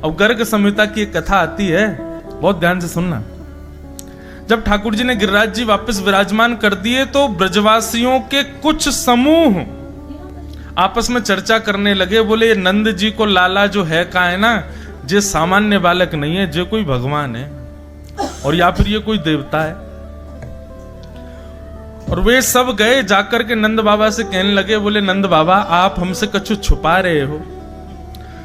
अब गर्ग संहिता की एक कथा आती है, बहुत ध्यान से सुनना। जब ठाकुर जी ने गिरिराज जी वापस विराजमान कर दिए तो ब्रजवासियों के कुछ समूह आपस में चर्चा करने लगे। बोले ये नंद जी को लाला जो है का है ना, जे सामान्य बालक नहीं है, जे कोई भगवान है और या फिर ये कोई देवता है। और वे सब गए जाकर के नंद बाबा से कहने लगे, बोले नंद बाबा आप हमसे कछु छुपा रहे हो,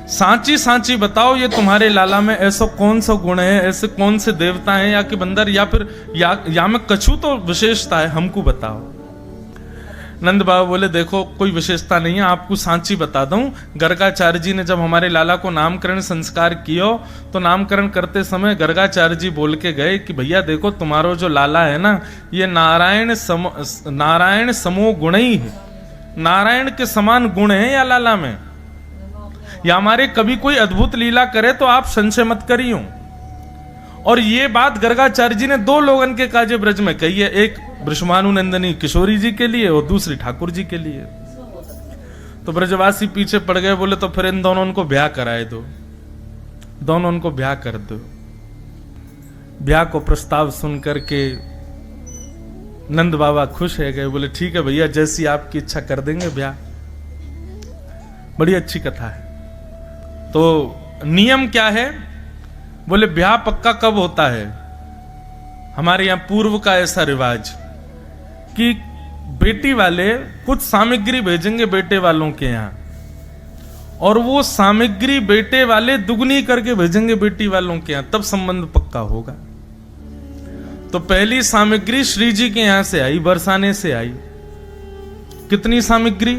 सांची सांची बताओ ये तुम्हारे लाला में ऐसा कौन सा गुण है, ऐसे कौन से देवता हैं या कि बंदर या फिर या में कछु तो विशेषता है, हमको बताओ। नंद बाबा बोले देखो कोई विशेषता नहीं है, आपको सांची बता दूं। गर्गाचार्य जी ने जब हमारे लाला को नामकरण संस्कार किया तो नामकरण करते समय गर्गाचार्य जी बोल के गए कि भैया देखो तुम्हारो जो लाला है ना, ये नारायण समो गुण ही है, नारायण के समान गुण है या लाला में, या हमारे कभी कोई अद्भुत लीला करे तो आप संशय मत करियो। और ये बात गर्गाचार्य जी ने दो लोगन के काजे ब्रज में कही है, एक वृषभानु नंदनी किशोरी जी के लिए और दूसरी ठाकुर जी के लिए। तो ब्रजवासी पीछे पड़ गए, बोले तो फिर इन दोनों उनको ब्याह कराए दो, दोनों उनको ब्याह कर दो। ब्याह को प्रस्ताव सुन करके नंद बाबा खुश है गए, बोले ठीक है भैया जैसी आपकी इच्छा कर देंगे ब्याह। बड़ी अच्छी कथा है। तो नियम क्या है, बोले ब्याह पक्का कब होता है, हमारे यहां पूर्व का ऐसा रिवाज कि बेटी वाले कुछ सामग्री भेजेंगे बेटे वालों के यहां, और वो सामग्री बेटे वाले दुगनी करके भेजेंगे बेटी वालों के यहां, तब संबंध पक्का होगा। तो पहली सामग्री श्री जी के यहां से आई, बरसाने से आई। कितनी सामग्री,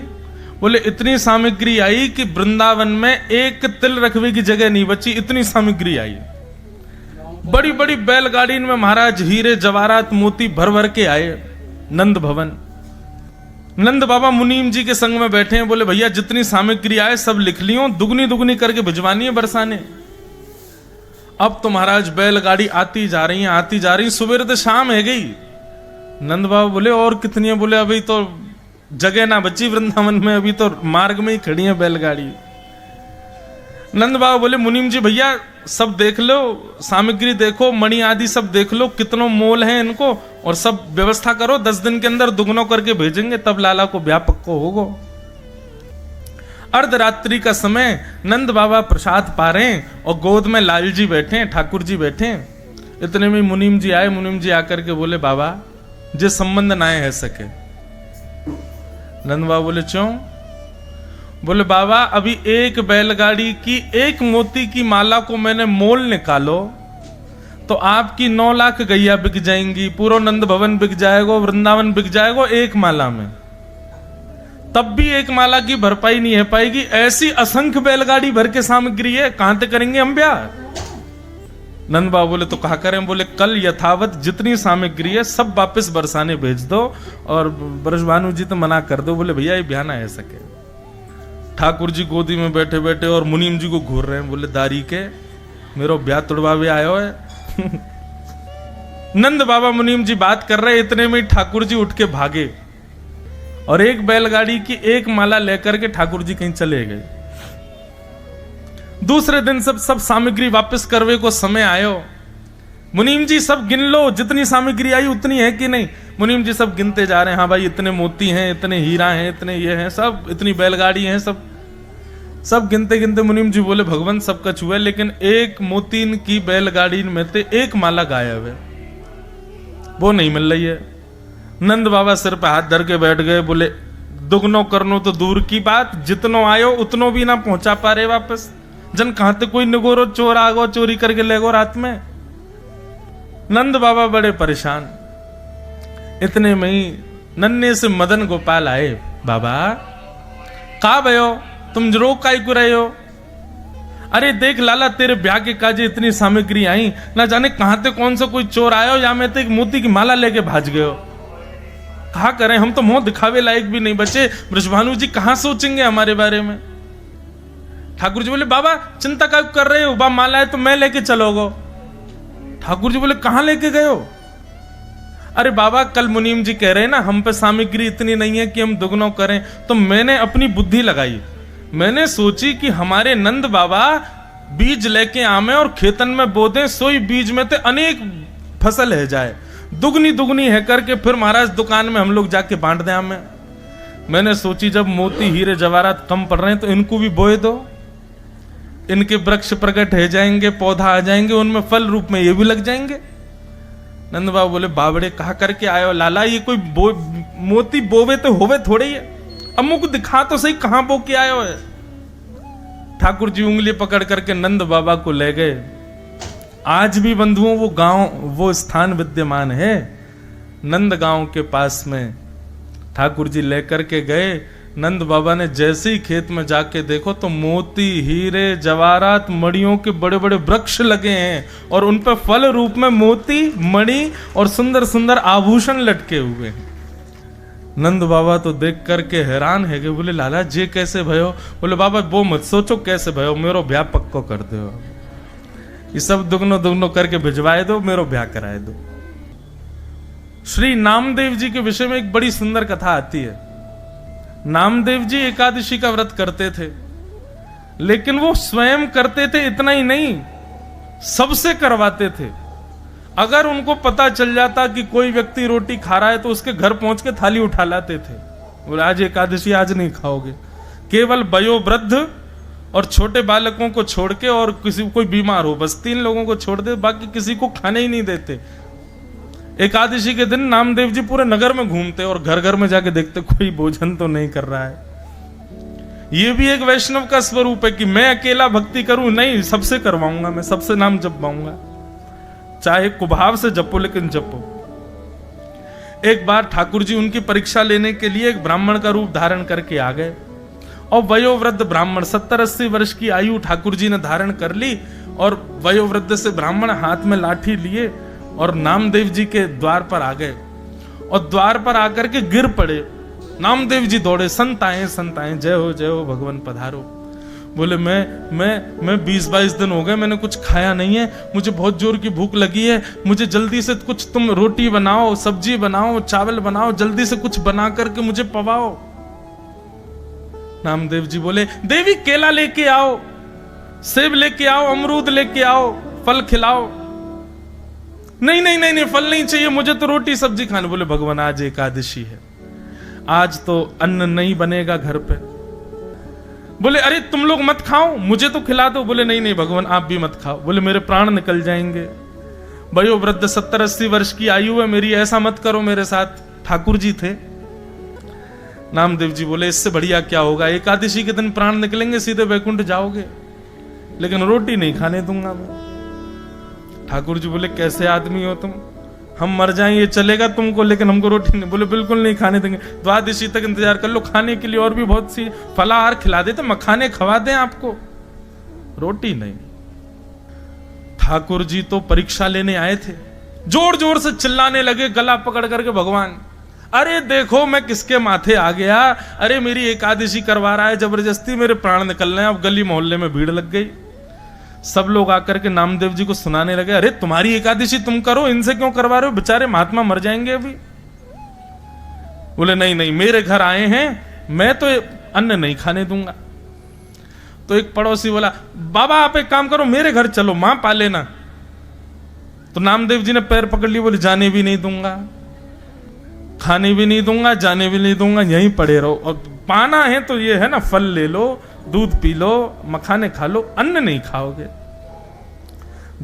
बोले इतनी सामग्री आई कि वृंदावन में एक तिल रखने की जगह नहीं बची, इतनी सामग्री आई। बड़ी बड़ी बैलगाड़ी में महाराज हीरे जवाहरात मोती भर भर के आए नंद भवन। नंद बाबा मुनीम जी के संग में बैठे हैं, बोले भैया जितनी सामग्री आए सब लिख लियो, दुगनी दुगनी करके भिजवानी है बरसाने। अब तो महाराज बैलगाड़ी आती जा रही है, आती जा रही, सुबह तो शाम है गई। नंद बाबा बोले और कितनी है, बोले अभी तो जगह ना बची वृंदावन में, अभी तो मार्ग में ही खड़ी है बैलगाड़ी। नंद बाबा बोले मुनीम जी भैया सब देख लो, सामग्री देखो, मणि आदि सब देख लो, कितनों मोल है इनको, और सब व्यवस्था करो, 10 दिन के अंदर दुगनों करके भेजेंगे, तब लाला को ब्याह पक्को होगा। अर्धरात्रि का समय, नंद बाबा प्रसाद पा रहे हैं और गोद में लाल जी बैठे हैं, ठाकुर जी बैठे हैं। इतने में मुनीम जी आए, मुनीम जी आकर के बोले बाबा जे संबंध ना है सके। नंद बाबा बोले क्यों, बोले बाबा अभी एक बैलगाड़ी की एक मोती की माला को मैंने मोल निकालो तो आपकी 9 लाख गैया बिक जाएंगी, पूरा नंद भवन बिक जाएगा, वृंदावन बिक जाएगा एक माला में, तब भी एक माला की भरपाई नहीं है पाएगी। ऐसी असंख्य बैलगाड़ी भर के सामग्री है, कहां तक करेंगे हम ब्याह। नंद बाबा बोले तो कहा करें, बोले कल यथावत जितनी सामग्री है सब वापस बरसाने भेज दो, और ब्रजभानु जी तो मना कर दो, बोले भैया ये ब्याह ना है सके। ठाकुर जी गोदी में बैठे बैठे और मुनीम जी को घूर रहे हैं, बोले दारी के मेरो ब्याह तुड़वावे आयो है। नंद बाबा मुनीम जी बात कर रहे, इतने में ठाकुर जी उठ के भागे और एक बैलगाड़ी की एक माला लेकर के ठाकुर जी कहीं चले गए। दूसरे दिन सब सामग्री वापस करवे को समय आयो। मुनीम जी सब गिन लो, जितनी सामग्री आई उतनी है कि नहीं। मुनीम जी सब गिनते जा रहे हैं, हाँ भाई इतने मोती हैं, इतने हीरा हैं, इतने ये हैं, सब इतनी बैलगाड़ी हैं, सब गिनते गिनते मुनीम जी बोले भगवान सबका छुआ, लेकिन एक मोतीन की बैलगाड़ी में से एक माला गायब है, वो नहीं मिल रही है। नंद बाबा सिर पे हाथ धर के बैठ गए, बोले दुगनो करनो तो दूर की बात, जितनो आयो उतनो भी ना पहुंचा पा रहे वापस। जन कहां तक कोई निगोरो चोर आ गो, चोरी करके ले गो रात में। नंद बाबा बड़े परेशान। इतने में ही नन्हे से मदन गोपाल आए, बाबा का भयो तुम रोक काई को रहे हो। अरे देख लाला तेरे ब्याह के काजे इतनी सामग्री आई, ना जाने कहां से कौन सा कोई चोर आयो या मैं तो एक मोती की माला लेके भाज गयो। कहा करें, हम तो मुंह दिखावे लायक भी नहीं बचे, वृषभानु जी कहां सोचेंगे हमारे बारे में। ठाकुर जी बोले बाबा चिंता क्या कर रहे हो, बा माला है तो मैं लेके चलोगो। ठाकुर जी बोले कहां लेके गए हो। अरे बाबा कल मुनीम जी कह रहे हैं ना हम पे सामग्री इतनी नहीं है कि हम दुगनों करें, तो मैंने अपनी बुद्धि लगाई, मैंने सोची कि हमारे नंद बाबा बीज लेके आमे और खेतन में बो दें, सोई बीज में ते अनेक फसल है जाए, दुगनी दुगनी है करके फिर महाराज दुकान में हम लोग जाके बांट दें आमे। मैंने सोची जब मोती हीरे जवाहरात कम पड़ रहे हैं तो इनको भी बोए दो, इनके वृक्ष प्रकट हो जाएंगे, पौधा आ जाएंगे, उनमें फल रूप में ये भी लग जाएंगे। नंद बाबू बोले बाबड़े कहा करके आयो लाला, ये कोई मोती बोवे तो होवे थोड़े ही है, अमुक दिखा तो सही कहां बो के आयो है। ठाकुर जी उंगली पकड़ करके नंद बाबा को ले गए। आज भी बंधुओं वो गांव, वो स्थान विद्यमान है नंद गांव के पास में। ठाकुर जी लेकर के गए, नंद बाबा ने जैसे ही खेत में जाके देखो तो मोती हीरे जवाहरात मणियों के बड़े बड़े वृक्ष लगे हैं और उन पर फल रूप में मोती मणि और सुंदर सुंदर आभूषण लटके हुए हैं। नंद बाबा तो देख करके हैरान है कि बोले लाला जे कैसे भयो? बोले बाबा वो मत सोचो कैसे भयो, मेरो ब्याह पक्को कर दो, ये सब दुगनो दुगनो करके भिजवाए दो, मेरो ब्याह कराए दो। श्री नामदेव जी के विषय में एक बड़ी सुंदर कथा आती है। नामदेव जी एकादशी का व्रत करते थे, लेकिन वो स्वयं करते थे इतना ही नहीं, सबसे करवाते थे। अगर उनको पता चल जाता कि कोई व्यक्ति रोटी खा रहा है तो उसके घर पहुंच के थाली उठा लाते थे। बोले आज एकादशी, आज नहीं खाओगे। केवल वयोवृद्ध और छोटे बालकों को छोड़ के और किसी कोई बीमार हो, बस 3 लोगों को छोड़ दे, बाकी किसी को खाने ही नहीं देते। एकादशी के दिन नामदेव जी पूरे नगर में घूमते और घर घर में जाके देखते कोई भोजन तो नहीं कर रहा है। ये भी एक वैष्णव का स्वरूप है कि मैं अकेला भक्ति करूं, नहीं, सबसे करवाऊंगा, मैं सबसे नाम जपवाऊंगा, चाहे कुभाव से जपो लेकिन जपो। एक बार ठाकुर जी उनकी परीक्षा लेने के लिए एक ब्राह्मण का रूप धारण करके आ गए और वयोवृद्ध ब्राह्मण 70-80 वर्ष की आयु ठाकुर जी ने धारण कर ली और वयोवृद्ध से ब्राह्मण हाथ में लाठी लिए और नामदेव जी के द्वार पर आ गए और द्वार पर आकर के गिर पड़े। नामदेव जी दौड़े, संत आए, जय हो भगवान पधारो। बोले मैं 20-22 दिन हो गए, मैंने कुछ खाया नहीं है, मुझे बहुत जोर की भूख लगी है, मुझे जल्दी से कुछ तुम रोटी बनाओ, सब्जी बनाओ, चावल बनाओ, जल्दी से कुछ बना करके मुझे पवाओ। नामदेव जी बोले देवी केला लेके आओ, सेब लेके आओ, अमरूद लेके आओ, फल खिलाओ। नहीं, फल नहीं चाहिए, मुझे तो रोटी सब्जी खाने। बोले भगवान आज एकादशी है, आज तो अन्न नहीं बनेगा घर पे। बोले अरे तुम लोग मत खाओ, मुझे तो खिला दो। बोले नहीं भगवान आप भी मत खाओ। बोले मेरे प्राण निकल जाएंगे, वयोवृद्ध 70-80 वर्ष की आयु है मेरी, ऐसा मत करो मेरे साथ। ठाकुर जी थे। नामदेव जी बोले इससे बढ़िया क्या होगा, एकादशी के दिन प्राण निकलेंगे, सीधे वैकुंठ जाओगे, लेकिन रोटी नहीं खाने दूंगा मैं। ठाकुर जी बोले कैसे आदमी हो तुम, हम मर जाएं ये चलेगा तुमको, लेकिन हमको रोटी नहीं। बोले बिल्कुल नहीं खाने देंगे, द्वादशी तक इंतजार कर लो, खाने के लिए और भी बहुत सी फलाहार खिला देते, मखाने खवा दें आपको, रोटी नहीं। ठाकुर जी तो परीक्षा लेने आए थे, जोर जोर से चिल्लाने लगे, गला पकड़ करके भगवान अरे देखो मैं किसके माथे आ गया, अरे मेरी एकादशी करवा रहा है जबरदस्ती, मेरे प्राण निकल रहे हैं। अब गली मोहल्ले में भीड़ लग गई, सब लोग आकर के नामदेव जी को सुनाने लगे, अरे तुम्हारी एकादशी तुम करो, इनसे क्यों करवा रहे हो, बेचारे महात्मा मर जाएंगे अभी। बोले नहीं मेरे घर आए हैं, मैं तो अन्न नहीं खाने दूंगा। तो एक पड़ोसी बोला बाबा आप एक काम करो, मेरे घर चलो, मां पाले ना। तो नामदेव जी ने पैर पकड़ लिए, बोले जाने भी नहीं दूंगा, खाने भी नहीं दूंगा, जाने भी नहीं दूंगा, यहीं पड़े रहो, और पाना है तो ये है ना, फल ले लो, दूध पी लो, मखाने खा लो, अन्न नहीं खाओगे।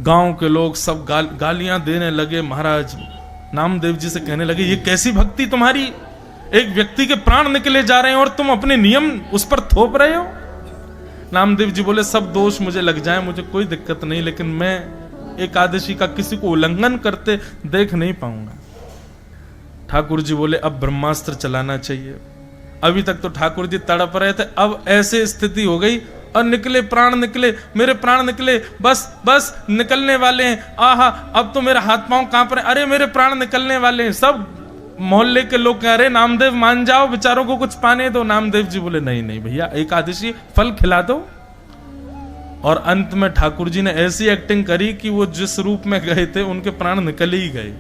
गांव के लोग सब गालियां देने लगे। महाराज नामदेव जी से कहने लगे ये कैसी भक्ति तुम्हारी, एक व्यक्ति के प्राण निकले जा रहे हैं और तुम अपने नियम उस पर थोप रहे हो। नामदेव जी बोले सब दोष मुझे लग जाए, मुझे कोई दिक्कत नहीं, लेकिन मैं एकादशी का किसी को उल्लंघन करते देख नहीं पाऊंगा। ठाकुर जी बोले अब ब्रह्मास्त्र चलाना चाहिए। अभी तक तो ठाकुर जी तड़प रहे थे, अब ऐसे स्थिति हो गई और निकले प्राण, निकले मेरे प्राण निकले, बस निकलने वाले हैं, आहा अब तो मेरे हाथ पांव कांप रहे, अरे मेरे प्राण निकलने वाले हैं। सब मोहल्ले के लोग कह रहे नामदेव मान जाओ, बेचारों को कुछ पाने दो। नामदेव जी बोले नहीं भैया, एकादशी फल खिला दो। और अंत में ठाकुर जी ने ऐसी एक्टिंग करी कि वो जिस रूप में गए थे उनके प्राण निकल ही गए।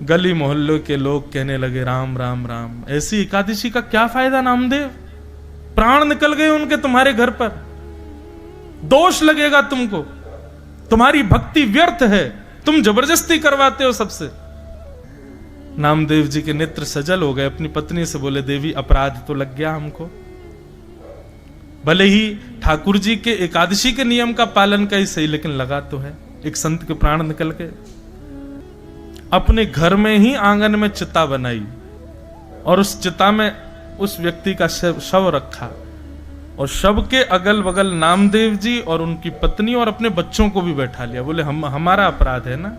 गली मोहल्ले के लोग कहने लगे राम राम राम, ऐसी एकादशी का क्या फायदा नामदेव, प्राण निकल गए उनके तुम्हारे घर पर। दोष लगेगा तुमको, तुम्हारी भक्ति व्यर्थ है, तुम जबरदस्ती करवाते हो सबसे। नामदेव जी के नेत्र सजल हो गए, अपनी पत्नी से बोले, देवी अपराध तो लग गया हमको। भले ही ठाकुर जी के एकादशी के नियम का पालन का ही सही, लेकिन लगा तो है। एक संत के प्राण निकल के अपने घर में ही आंगन में चिता बनाई और उस चिता में उस व्यक्ति का शव रखा और शव के अगल बगल नामदेव जी और उनकी पत्नी और अपने बच्चों को भी बैठा लिया। बोले हमारा अपराध है ना,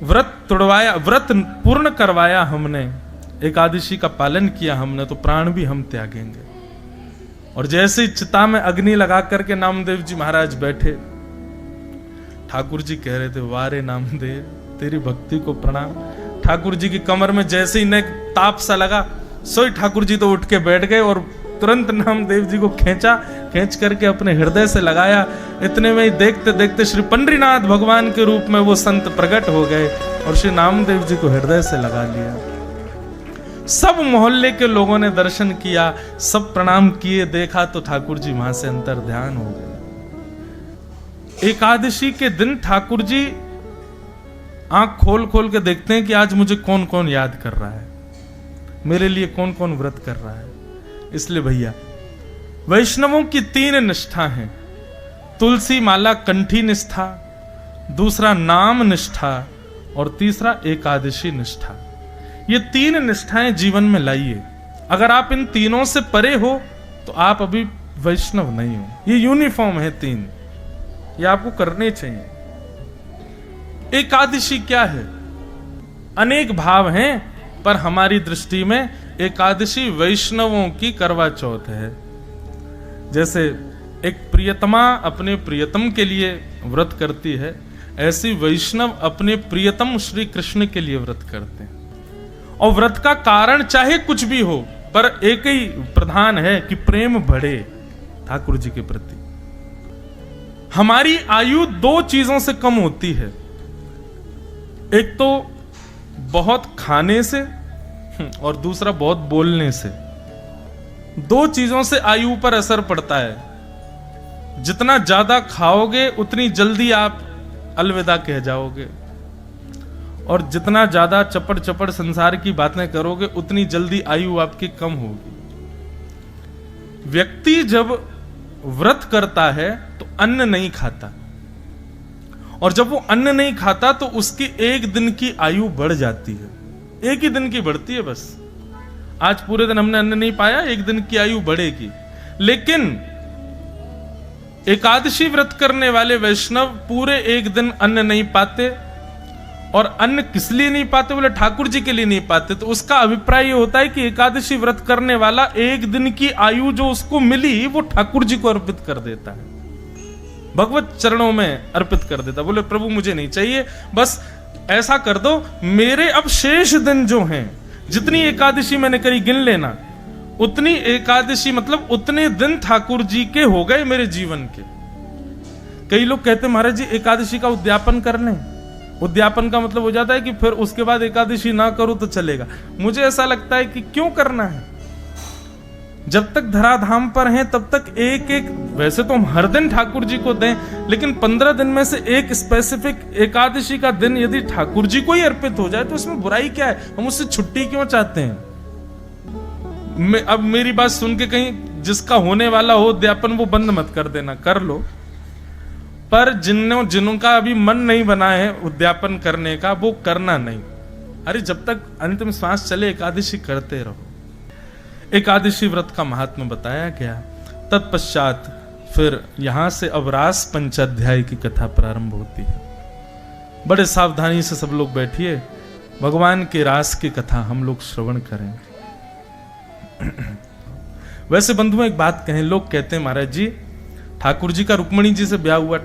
व्रत तोड़वाया, व्रत पूर्ण करवाया हमने, एकादशी का पालन किया हमने, तो प्राण भी हम त्यागेंगे। और जैसे ही चिता में अग्नि लगा करके नामदेव जी महाराज बैठे, ठाकुर जी कह रहे थे, वारे नामदेव तेरी भक्ति को प्रणाम। ठाकुर जी की कमर में जैसे ही नेक ताप सा लगा, सोई ठाकुर जी तो उठ के बैठ गए और तुरंत नामदेव जी को खींच करके अपने हृदय से लगाया। इतने में ही देखते देखते श्री पंडरीनाथ भगवान के रूप में वो संत प्रकट हो गए और श्री नामदेव जी को हृदय से लगा लिया। सब मोहल्ले के लोगों ने दर्शन किया, सब प्रणाम किए, देखा तो ठाकुर जी वहां से अंतर ध्यान हो गए। एकादशी के दिन ठाकुर जी आंख खोल खोल के देखते हैं कि आज मुझे कौन कौन याद कर रहा है, मेरे लिए कौन कौन व्रत कर रहा है। इसलिए भैया, वैष्णवों की 3 निष्ठा हैं। तुलसी माला कंठी निष्ठा, दूसरा नाम निष्ठा और तीसरा एकादशी निष्ठा। ये 3 निष्ठाएं जीवन में लाइए। अगर आप इन तीनों से परे हो तो आप अभी वैष्णव नहीं हो। ये यूनिफॉर्म है 3, ये आपको करने चाहिए। एकादशी क्या है? अनेक भाव हैं, पर हमारी दृष्टि में एकादशी वैष्णवों की करवा चौथ है। जैसे एक प्रियतमा अपने प्रियतम के लिए व्रत करती है, ऐसी वैष्णव अपने प्रियतम श्री कृष्ण के लिए व्रत करते हैं। और व्रत का कारण चाहे कुछ भी हो, पर एक ही प्रधान है कि प्रेम बढ़े ठाकुर जी के प्रति। हमारी आयु 2 चीजों से कम होती है, एक तो बहुत खाने से और दूसरा बहुत बोलने से। 2 चीजों से आयु पर असर पड़ता है। जितना ज्यादा खाओगे उतनी जल्दी आप अलविदा कह जाओगे, और जितना ज्यादा चपड़ चपड़ संसार की बातें करोगे उतनी जल्दी आयु आपकी कम होगी। व्यक्ति जब व्रत करता है तो अन्न नहीं खाता, और जब वो अन्न नहीं खाता तो उसकी 1 दिन की आयु बढ़ जाती है। 1 ही दिन की बढ़ती है बस। आज पूरे दिन हमने अन्न नहीं पाया, 1 दिन की आयु बढ़ेगी। लेकिन एकादशी व्रत करने वाले वैष्णव पूरे 1 दिन अन्न नहीं पाते, और अन्न किस लिए नहीं पाते? बोले ठाकुर जी के लिए नहीं पाते। तो उसका अभिप्राय ये होता है कि एकादशी व्रत करने वाला 1 दिन की आयु जो उसको मिली वो ठाकुर जी को अर्पित कर देता है, भगवत चरणों में अर्पित कर देता। बोले प्रभु मुझे नहीं चाहिए, बस ऐसा कर दो, मेरे अब शेष दिन जो हैं, जितनी एकादशी मैंने करी गिन लेना, उतनी एकादशी मतलब उतने दिन ठाकुर जी के हो गए मेरे जीवन के। कई लोग कहते महाराज जी एकादशी का उद्यापन कर लें। उद्यापन का मतलब हो जाता है कि फिर उसके बाद एकादशी ना करूं तो चलेगा। मुझे ऐसा लगता है कि क्यों करना है? जब तक धराधाम पर हैं तब तक एक एक, वैसे तो हम हर दिन ठाकुर जी को दें, लेकिन 15 दिन में से एक स्पेसिफिक एकादशी का दिन यदि ठाकुर जी को ही अर्पित हो जाए तो इसमें बुराई क्या है? हम उससे छुट्टी क्यों चाहते हैं? अब मेरी बात सुन के कहीं जिसका होने वाला हो उद्यापन वो बंद मत कर देना, कर लो, पर जिनका अभी मन नहीं बना है उद्यापन करने का वो करना नहीं। अरे जब तक अंतिम श्वास चले एकादशी करते रहो। एकादशी व्रत का महात्म्य बताया गया। तत्पश्चात फिर यहां से अब रास पंचाध्याय की कथा प्रारंभ होती है। बड़े सावधानी से सब लोग बैठिए, भगवान के रास की कथा हम लोग श्रवण करेंगे। वैसे बंधुओं एक बात कहें, लोग कहते हैं महाराज जी ठाकुर जी का रुक्मणी जी से ब्याह हुआ,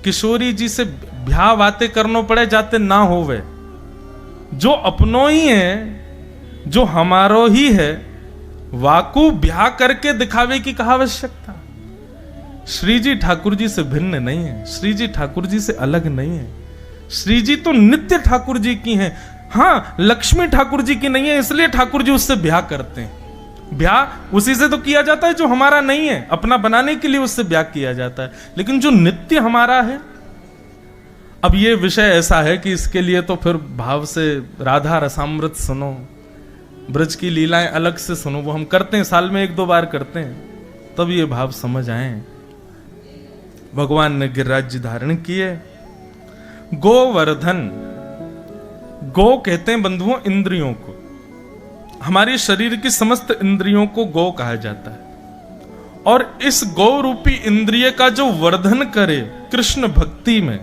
किशोरी जी से ब्याह बातें करनो पड़े जाते ना होवे। जो अपनों ही है, जो हमारो ही है, वाकू ब्याह करके दिखावे की कहा आवश्यकता। श्री जी ठाकुर जी से भिन्न नहीं है, श्री जी ठाकुर जी से अलग नहीं है। श्री जी तो नित्य ठाकुर जी की हैं। हाँ, लक्ष्मी ठाकुर जी की नहीं है, इसलिए ठाकुर जी उससे ब्याह करते हैं। ब्याह उसी से तो किया जाता है जो हमारा नहीं है, अपना बनाने के लिए उससे ब्याह किया जाता है, लेकिन जो नित्य हमारा है। अब ये विषय ऐसा है कि इसके लिए तो फिर भाव से राधा रसामृत सुनो, ब्रज की लीलाएं अलग से सुनो, वो हम करते हैं, साल में 1-2 बार करते हैं, तब ये भाव समझ आए। भगवान ने गिरिराज जी धारण किए। गोवर्धन, गो कहते हैं बंधुओं इंद्रियों को, हमारे शरीर की समस्त इंद्रियों को गो कहा जाता है। और इस गो रूपी इंद्रिय का जो वर्धन करे कृष्ण भक्ति में,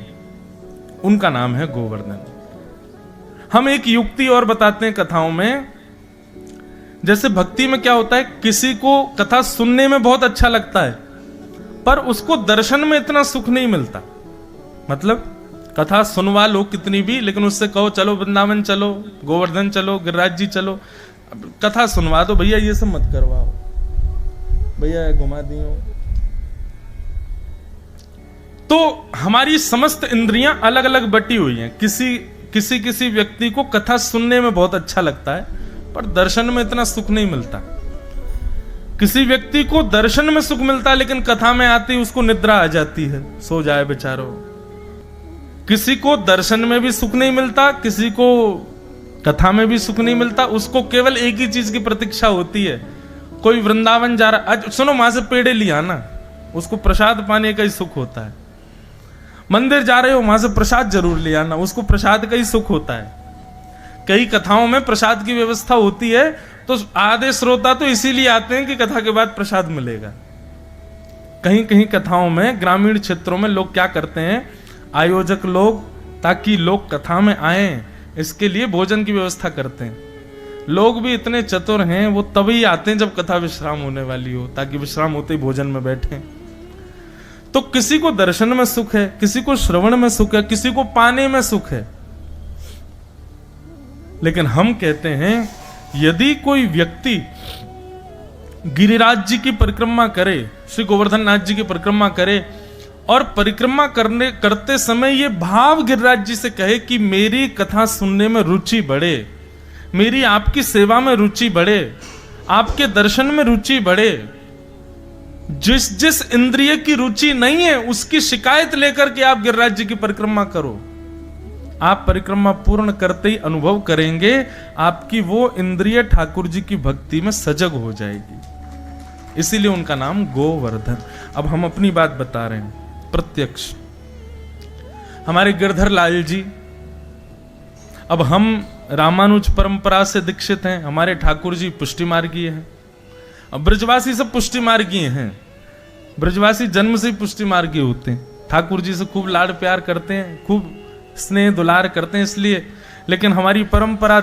उनका नाम है गोवर्धन। हम एक युक्ति और बताते हैं कथाओं में। जैसे भक्ति में क्या होता है, किसी को कथा सुनने में बहुत अच्छा लगता है पर उसको दर्शन में इतना सुख नहीं मिलता। मतलब कथा सुनवा लो कितनी भी, लेकिन उससे कहो चलो वृंदावन चलो, गोवर्धन चलो, गिरिराज जी चलो, कथा सुनवा दो, भैया ये सब मत करवाओ, भैया घुमा दियो। तो हमारी समस्त इंद्रियां अलग अलग बटी हुई हैं। किसी व्यक्ति को कथा सुनने में बहुत अच्छा लगता है पर दर्शन में इतना सुख नहीं मिलता। किसी व्यक्ति को दर्शन में सुख मिलता है लेकिन कथा में आती उसको निद्रा आ जाती है, सो जाए बेचारो। किसी को दर्शन में भी सुख नहीं मिलता, किसी को कथा में भी सुख नहीं मिलता, उसको केवल एक ही चीज की प्रतीक्षा होती है। कोई वृंदावन जा रहा, आज सुनो वहां से पेड़े लिया ना, उसको प्रसाद पाने का ही सुख होता है। मंदिर जा रहे हो, वहां से प्रसाद जरूर ले आना, उसको प्रसाद का ही सुख होता है। कई कथाओं में प्रसाद की व्यवस्था होती है तो आधे श्रोता तो इसीलिए आते हैं कि कथा के बाद प्रसाद मिलेगा। कहीं कहीं कथाओं में ग्रामीण क्षेत्रों में लोग क्या करते हैं, आयोजक लोग, ताकि लोग कथा में आए इसके लिए भोजन की व्यवस्था करते हैं। लोग भी इतने चतुर हैं, वो तभी आते हैं जब कथा विश्राम होने वाली हो, ताकि विश्राम होते ही भोजन में बैठे। तो किसी को दर्शन में सुख है, किसी को श्रवण में सुख है, किसी को पाने में सुख है। लेकिन हम कहते हैं यदि कोई व्यक्ति गिरिराज जी की परिक्रमा करे, श्री गोवर्धन नाथ जी की परिक्रमा करे, और परिक्रमा करते समय ये भाव गिरिराज जी से कहे कि मेरी कथा सुनने में रुचि बढ़े, मेरी आपकी सेवा में रुचि बढ़े, आपके दर्शन में रुचि बढ़े। जिस जिस इंद्रिय की रुचि नहीं है उसकी शिकायत लेकर के आप गिरिराज जी की परिक्रमा करो। आप परिक्रमा पूर्ण करते ही अनुभव करेंगे आपकी वो इंद्रिय ठाकुर जी की भक्ति में सजग हो जाएगी। इसीलिए उनका नाम गोवर्धन। अब हम अपनी बात बता रहे हैं प्रत्यक्ष। हमारे गिरधर लाल जी, अब हम रामानुज परंपरा से दीक्षित हैं, हमारे ठाकुर जी पुष्टि मार्गीय हैं। अब ब्रजवासी सब पुष्टि मार्गीय हैं, ब्रजवासी जन्म से ही पुष्टि मार्गीय होते हैं, ठाकुर जी से खूब लाड प्यार करते हैं, खूब स्नेह दुलार करते हैं इसलिए। लेकिन हमारी परंपरा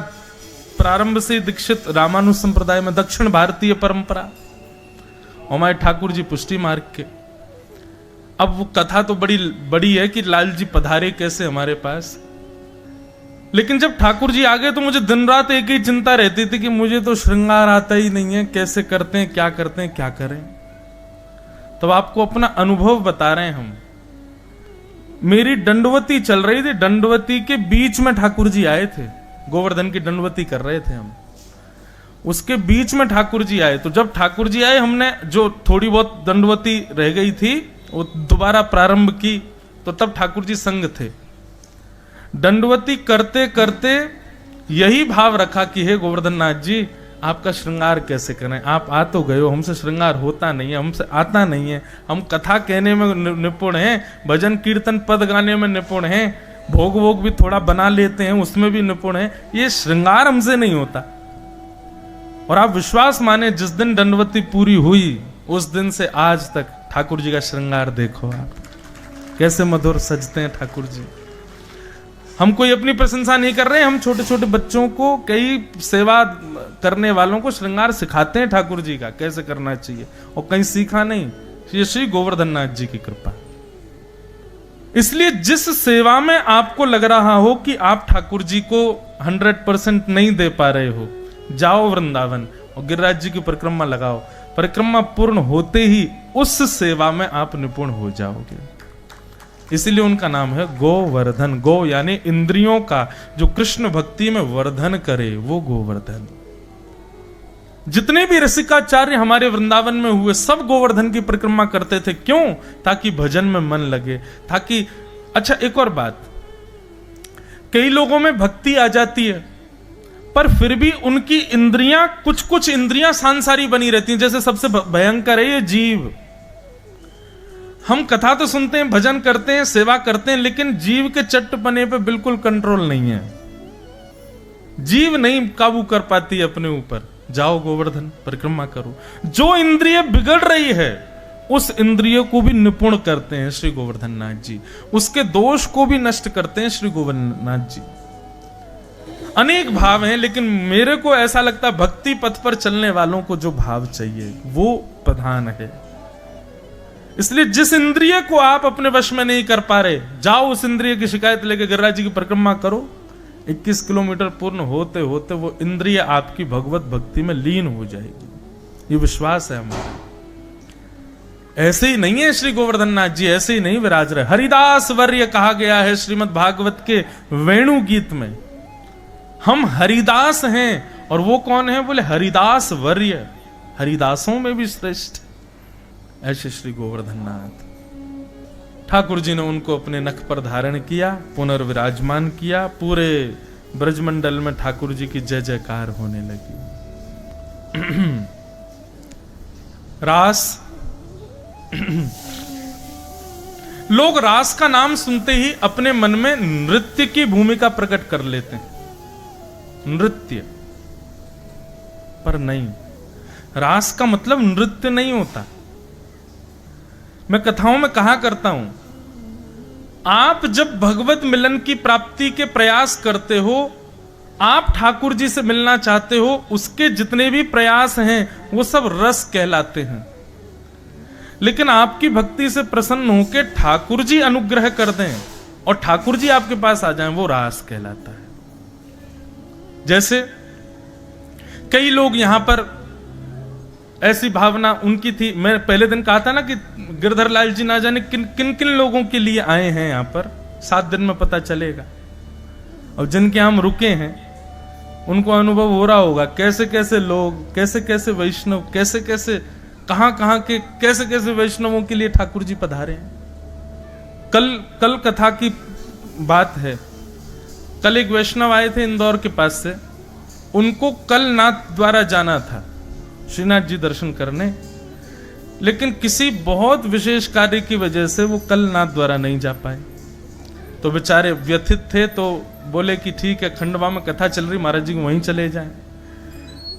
प्रारंभ से दीक्षित रामानुज संप्रदाय में, दक्षिण भारतीय परंपरा, हमारे ठाकुर जी पुष्टि मार्ग के। अब वो कथा तो बड़ी बड़ी है कि लाल जी पधारे कैसे हमारे पास, लेकिन जब ठाकुर जी आ गए तो मुझे दिन रात एक ही चिंता रहती थी कि मुझे तो श्रृंगार आता ही नहीं है, कैसे करते हैं, क्या करते हैं, क्या करें। तो आपको अपना अनुभव बता रहे हैं हम। मेरी दंडवती चल रही थी, दंडवती के बीच में ठाकुर जी आए थे, गोवर्धन की दंडवती कर रहे थे हम, उसके बीच में ठाकुर जी आए। तो जब ठाकुर जी आए, हमने जो थोड़ी बहुत दंडवती रह गई थी वो दोबारा प्रारंभ की, तो तब ठाकुर जी संग थे। दंडवती करते करते यही भाव रखा कि हे गोवर्धन नाथ जी, आपका श्रृंगार कैसे करें, आप आ तो गए हो, हमसे श्रृंगार होता नहीं है, हमसे आता नहीं है, हम कथा कहने में निपुण हैं, भजन कीर्तन पद गाने में निपुण हैं, भोग वोग भी थोड़ा बना लेते हैं उसमें भी निपुण हैं, ये श्रृंगार हमसे नहीं होता। और आप विश्वास माने, जिस दिन दंडवती पूरी हुई उस दिन से आज तक ठाकुर जी का श्रृंगार देखो आप, कैसे मधुर सजते हैं ठाकुर जी। हम कोई अपनी प्रशंसा नहीं कर रहे हैं, हम छोटे छोटे बच्चों को, कई सेवा करने वालों को श्रृंगार सिखाते हैं ठाकुर जी का कैसे करना चाहिए, और कहीं सीखा नहीं, ये श्री गोवर्धन नाथ जी की कृपा। इसलिए जिस सेवा में आपको लग रहा हो कि आप ठाकुर जी को 100% नहीं दे पा रहे हो, जाओ वृंदावन और गिरिराज जी की परिक्रमा लगाओ, परिक्रमा पूर्ण होते ही उस सेवा में आप निपुण हो जाओगे। इसीलिए उनका नाम है गोवर्धन। गो यानी इंद्रियों का जो कृष्ण भक्ति में वर्धन करे, वो गोवर्धन। जितने भी रसिकाचार्य हमारे वृंदावन में हुए सब गोवर्धन की परिक्रमा करते थे। क्यों? ताकि भजन में मन लगे, ताकि अच्छा एक और बात, कई लोगों में भक्ति आ जाती है पर फिर भी उनकी इंद्रियां, कुछ इंद्रियां सांसारी बनी रहती हैं। जैसे सबसे भयंकर है ये जीव। हम कथा तो सुनते हैं, भजन करते हैं, सेवा करते हैं, लेकिन जीव के चट्टपने पे बिल्कुल कंट्रोल नहीं है। जीव नहीं काबू कर पाती अपने ऊपर। जाओ गोवर्धन परिक्रमा करो। जो इंद्रिय बिगड़ रही है उस इंद्रिय को भी निपुण करते हैं श्री गोवर्धन नाथ जी, उसके दोष को भी नष्ट करते हैं श्री गोवर्धन नाथ जी। अनेक भाव हैं, लेकिन मेरे को ऐसा लगता है भक्ति पथ पर चलने वालों को जो भाव चाहिए वो प्रधान है। इसलिए जिस इंद्रिय को आप अपने वश में नहीं कर पा रहे, जाओ उस इंद्रिय की शिकायत लेकर गिरिराज जी की परिक्रमा करो। 21 किलोमीटर पूर्ण होते होते वो इंद्रिय आपकी भगवत भक्ति में लीन हो जाएगी। ये विश्वास है हमारा। ऐसे ही नहीं है श्री गोवर्धन नाथ जी, ऐसे ही नहीं विराज रहे। हरिदास वर्य कहा गया है श्रीमद् भागवत के वेणु गीत में। हम हरिदास हैं, और वो कौन है? बोले हरिदास वर्य, हरिदासों में भी श्रेष्ठ। ऐसे श्री गोवर्धन नाथ ठाकुर जी ने उनको अपने नख पर धारण किया, पुनर्विराजमान किया। पूरे ब्रजमंडल में ठाकुर जी की जय जयकार होने लगी। रास लोग रास का नाम सुनते ही अपने मन में नृत्य की भूमिका प्रकट कर लेते हैं। नृत्य, पर नहीं, रास का मतलब नृत्य नहीं होता। मैं कथाओं में कहा करता हूं, आप जब भगवत मिलन की प्राप्ति के प्रयास करते हो, आप ठाकुर जी से मिलना चाहते हो, उसके जितने भी प्रयास हैं वो सब रस कहलाते हैं। लेकिन आपकी भक्ति से प्रसन्न होकर ठाकुर जी अनुग्रह कर दें और ठाकुर जी आपके पास आ जाएं, वो रास कहलाता है। जैसे कई लोग यहां पर ऐसी भावना उनकी थी, मैं पहले दिन कहा था ना कि गिरधर लाल जी ना जाने किन किन किन लोगों के लिए आए हैं यहां पर, 7 दिन में पता चलेगा। और जिनके हम रुके हैं उनको अनुभव हो रहा होगा कैसे कैसे लोग, कैसे कैसे वैष्णव, कैसे कैसे कहां के कैसे कैसे वैष्णवों के लिए ठाकुर जी पधारे हैं। कल कथा की बात है, कल एक वैष्णव आए थे इंदौर के पास से, उनको कल नाथ द्वारा जाना था श्रीनाथ जी दर्शन करने, लेकिन किसी बहुत विशेष कार्य की वजह से वो कल नाथ द्वारा नहीं जा पाए। तो बेचारे व्यथित थे, तो बोले कि ठीक है, खंडवा में कथा चल रही, महाराज जी को वहीं चले जाएं।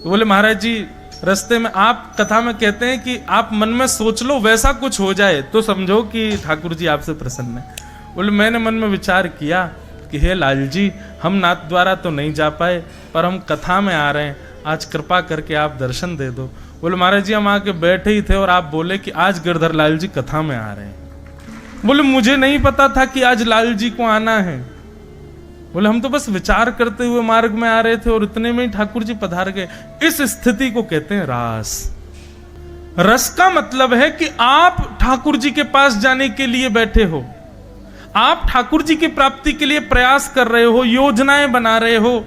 तो बोले महाराज जी रास्ते में आप कथा में कहते हैं कि आप मन में सोच लो वैसा कुछ हो जाए तो समझो कि ठाकुर जी आपसे प्रसन्न है। बोले मैंने मन में विचार किया कि हे लाल जी, हम नाथ द्वारा तो नहीं जा पाए पर हम कथा में आ रहे हैं, आज कृपा करके आप दर्शन दे दो। बोले महाराज जी हम आके बैठे ही थे और आप बोले कि आज गिरधर लाल जी कथा में आ रहे हैं। बोले मुझे नहीं पता था कि आज लाल जी को आना है। बोले हम तो बस विचार करते हुए मार्ग में आ रहे थे और इतने में ही ठाकुर जी पधार गए। इस स्थिति को कहते हैं रास। रस का मतलब है कि आप ठाकुर जी के पास जाने के लिए बैठे हो, आप ठाकुर जी की प्राप्ति के लिए प्रयास कर रहे हो, योजनाएं बना रहे हो,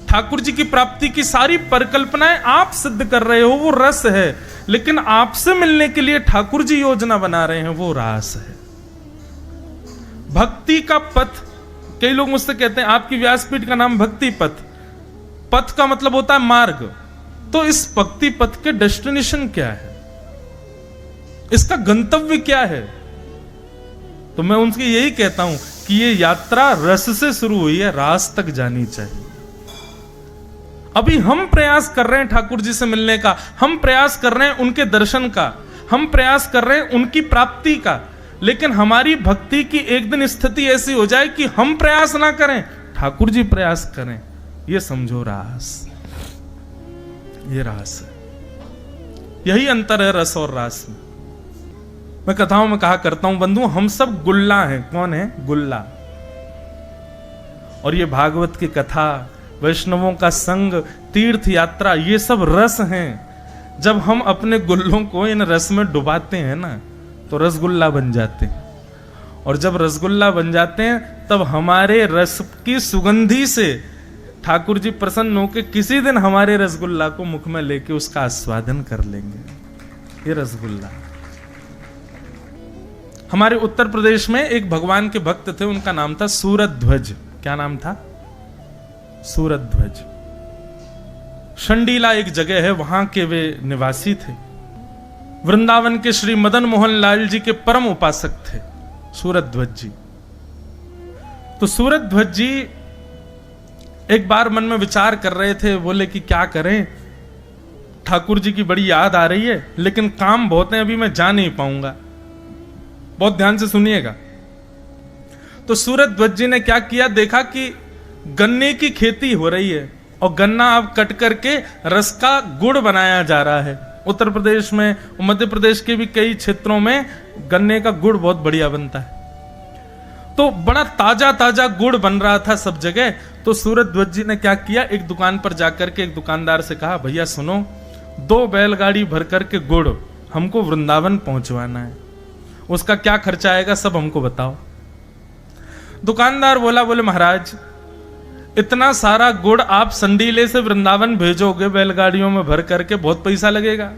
ठाकुर जी की प्राप्ति की सारी परिकल्पनाएं आप सिद्ध कर रहे हो, वो रस है। लेकिन आपसे मिलने के लिए ठाकुर जी योजना बना रहे हैं, वो रास है। भक्ति का पथ, कई लोग मुझसे कहते हैं आपकी व्यासपीठ का नाम भक्ति पथ, पथ का मतलब होता है मार्ग। तो इस भक्ति पथ के डेस्टिनेशन क्या है, इसका गंतव्य क्या है? तो मैं उनसे यही कहता हूं कि ये यात्रा रस से शुरू हुई है, रास तक जानी चाहिए। अभी हम प्रयास कर रहे हैं ठाकुर जी से मिलने का, हम प्रयास कर रहे हैं उनके दर्शन का, हम प्रयास कर रहे हैं उनकी प्राप्ति का, लेकिन हमारी भक्ति की एक दिन स्थिति ऐसी हो जाए कि हम प्रयास ना करें, ठाकुर जी प्रयास करें। ये समझो रास, ये रास है। यही अंतर है रस और रास में। मैं कथाओं में कहा करता हूं बंधु, हम सब गुल्ला हैं। कौन है? गुल्ला। और ये भागवत की कथा, वैष्णवों का संग, तीर्थ यात्रा, ये सब रस हैं। जब हम अपने गुल्लों को इन रस में डुबाते हैं ना, तो रसगुल्ला बन जाते हैं। और जब रसगुल्ला बन जाते हैं तब हमारे रस की सुगंधी से ठाकुर जी प्रसन्न होकर किसी दिन हमारे रसगुल्ला को मुख में लेके उसका आस्वादन कर लेंगे। ये रसगुल्ला। हमारे उत्तर प्रदेश में एक भगवान के भक्त थे, उनका नाम था सूरध्वज। क्या नाम था? सूरध्वज। शंडीला एक जगह है, वहां के वे निवासी थे। वृंदावन के श्री मदन मोहन लाल जी के परम उपासक थे सूरध्वज जी। तो सूरध्वज जी एक बार मन में विचार कर रहे थे, बोले कि क्या करें, ठाकुर जी की बड़ी याद आ रही है, लेकिन काम बहुत है, अभी मैं जा नहीं पाऊंगा। बहुत ध्यान से सुनिएगा। तो सूरध्वज जी ने क्या किया, देखा कि गन्ने की खेती हो रही है और गन्ना अब कट करके रस का गुड़ बनाया जा रहा है। उत्तर प्रदेश में, मध्य प्रदेश के भी कई क्षेत्रों में गन्ने का गुड़ बहुत बढ़िया बनता है। तो बड़ा ताजा ताजा गुड़ बन रहा था सब जगह। तो सूरध्वज जी ने क्या किया, एक दुकान पर जाकर के एक दुकानदार से कहा, भैया सुनो, 2 बैलगाड़ी भर करके गुड़ हमको वृंदावन पहुंचवाना है, उसका क्या खर्चा आएगा सब हमको बताओ। दुकानदार बोले महाराज, इतना सारा गुड़ आप संडीले से वृंदावन भेजोगे बैलगाड़ियों में भर करके, बहुत पैसा लगेगा।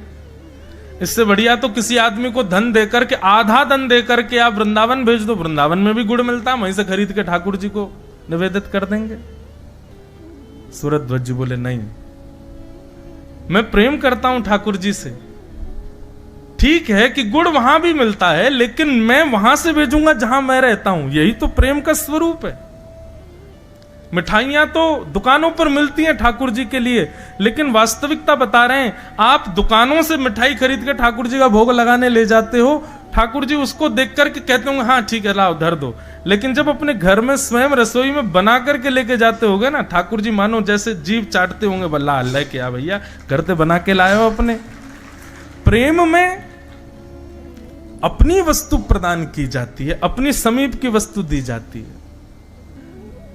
इससे बढ़िया तो किसी आदमी को धन देकर के, आधा धन देकर के आप वृंदावन भेज दो, वृंदावन में भी गुड़ मिलता, वहीं से खरीद के ठाकुर जी को निवेदित कर देंगे। सूरध्वज जी बोले, नहीं, मैं प्रेम करता हूं ठाकुर जी से, ठीक है कि गुड़ वहां भी मिलता है, लेकिन मैं वहां से भेजूंगा जहां मैं रहता हूं, यही तो प्रेम का स्वरूप है। मिठाइयां तो दुकानों पर मिलती हैं ठाकुर जी के लिए, लेकिन वास्तविकता बता रहे हैं, आप दुकानों से मिठाई खरीद के ठाकुर जी का भोग लगाने ले जाते हो, ठाकुर जी उसको देख करके कहते होंगे हाँ ठीक है लाओ धर दो, लेकिन जब अपने घर में स्वयं रसोई में बना करके लेके जाते होगे ना, ठाकुर जी मानो जैसे जीभ चाटते होंगे, बल्ला अल्लाह क्या भैया घर से बना के लाए हो। अपने प्रेम में अपनी वस्तु प्रदान की जाती है, अपनी समीप की वस्तु दी जाती है,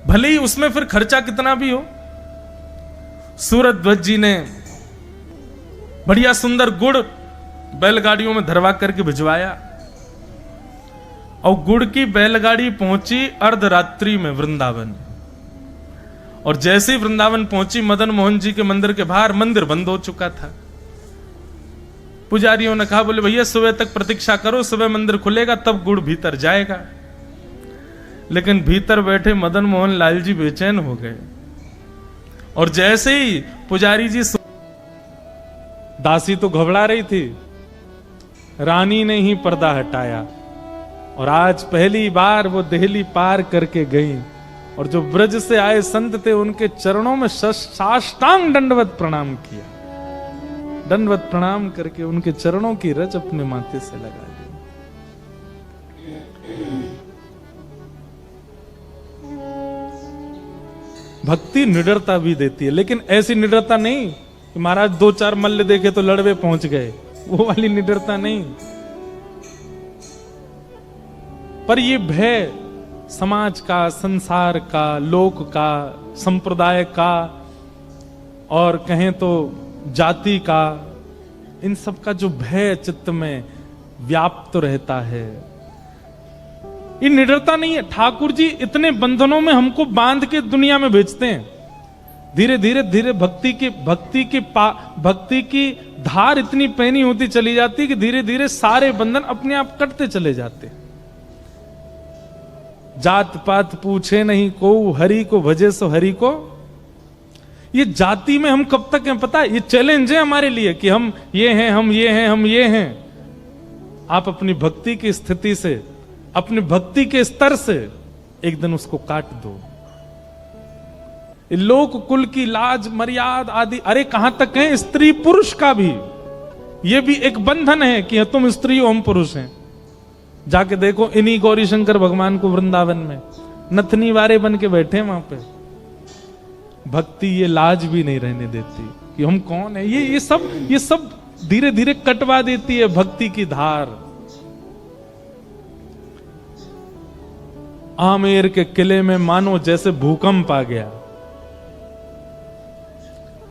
भले ही उसमें फिर खर्चा कितना भी हो। सूरध्वज जी ने बढ़िया सुंदर गुड़ बैलगाड़ियों में धरवा करके भिजवाया और गुड़ की बैलगाड़ी पहुंची अर्धरात्रि में वृंदावन। और जैसे ही वृंदावन पहुंची, मदन मोहन जी के मंदिर के बाहर मंदिर बंद हो चुका था। पुजारियों ने कहा, बोले भैया सुबह तक प्रतीक्षा करो, सुबह मंदिर खुलेगा तब गुड़ भीतर जाएगा। लेकिन भीतर बैठे मदन मोहन लाल जी बेचैन हो गए और जैसे ही पुजारी जी, दासी तो घबरा रही थी, रानी ने ही पर्दा हटाया और आज पहली बार वो देहली पार करके गई और जो ब्रज से आए संत थे उनके चरणों में साष्टांग दंडवत प्रणाम किया। दंडवत प्रणाम करके उनके चरणों की रज अपने माथे से लगा दी। भक्ति निडरता भी देती है, लेकिन ऐसी निडरता नहीं कि महाराज 2-4 मल्ल देखे तो लड़वे पहुंच गए, वो वाली निडरता नहीं। पर ये भय समाज का, संसार का, लोक का, संप्रदाय का और कहें तो जाति का, इन सब का जो भय चित्त में व्याप्त रहता है, ये निडरता नहीं है। ठाकुर जी इतने बंधनों में हमको बांध के दुनिया में भेजते हैं। धीरे धीरे धीरे भक्ति की धार इतनी पैनी होती चली जाती है कि धीरे धीरे सारे बंधन अपने आप कटते चले जाते। जात पात पूछे नहीं को, हरि को भजे सो हरि को। ये जाति में हम कब तक हैं पता है? ये चैलेंज है हमारे लिए कि हम ये हैं, हम ये हैं, हम ये हैं। आप अपनी भक्ति की स्थिति से, अपनी भक्ति के स्तर से एक दिन उसको काट दो। लोक कुल की लाज मर्याद आदि, अरे कहां तक है? स्त्री पुरुष का भी ये भी एक बंधन है कि तुम स्त्री हो हम पुरुष हैं। जाके देखो इन्हीं गौरी शंकर भगवान को वृंदावन में नथनी वारे बन के बैठे वहां पे। भक्ति ये लाज भी नहीं रहने देती कि हम कौन है। ये सब धीरे धीरे कटवा देती है भक्ति की धार। आमेर के किले में मानो जैसे भूकंप आ गया।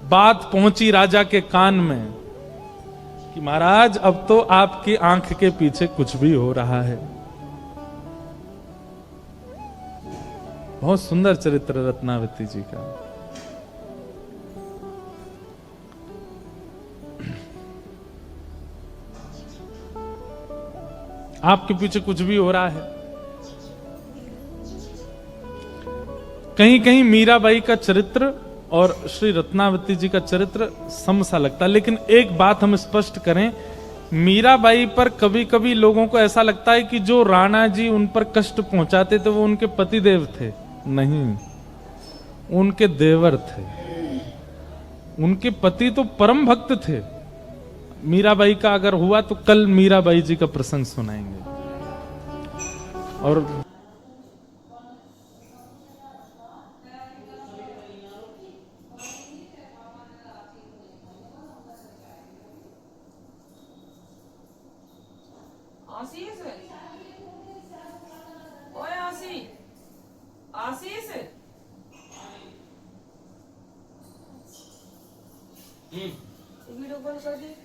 बात पहुंची राजा के कान में कि महाराज अब तो आपकी आंख के पीछे कुछ भी हो रहा है। बहुत सुंदर चरित्र रत्नावती जी का। आपके पीछे कुछ भी हो रहा है। कहीं कहीं मीराबाई का चरित्र और श्री रत्नावती जी का चरित्र समसा लगता है, लेकिन एक बात हम स्पष्ट करें, मीराबाई पर कभी कभी लोगों को ऐसा लगता है कि जो राणा जी उन पर कष्ट पहुंचाते थे वो उनके पतिदेव थे। नहीं, उनके देवर थे। उनके पति तो परम भक्त थे। मीराबाई का अगर हुआ तो कल मीराबाई जी का प्रसंग सुनाएंगे। और आशीष, ओए आशीष, आशीष, वीडियो कॉल कर दी।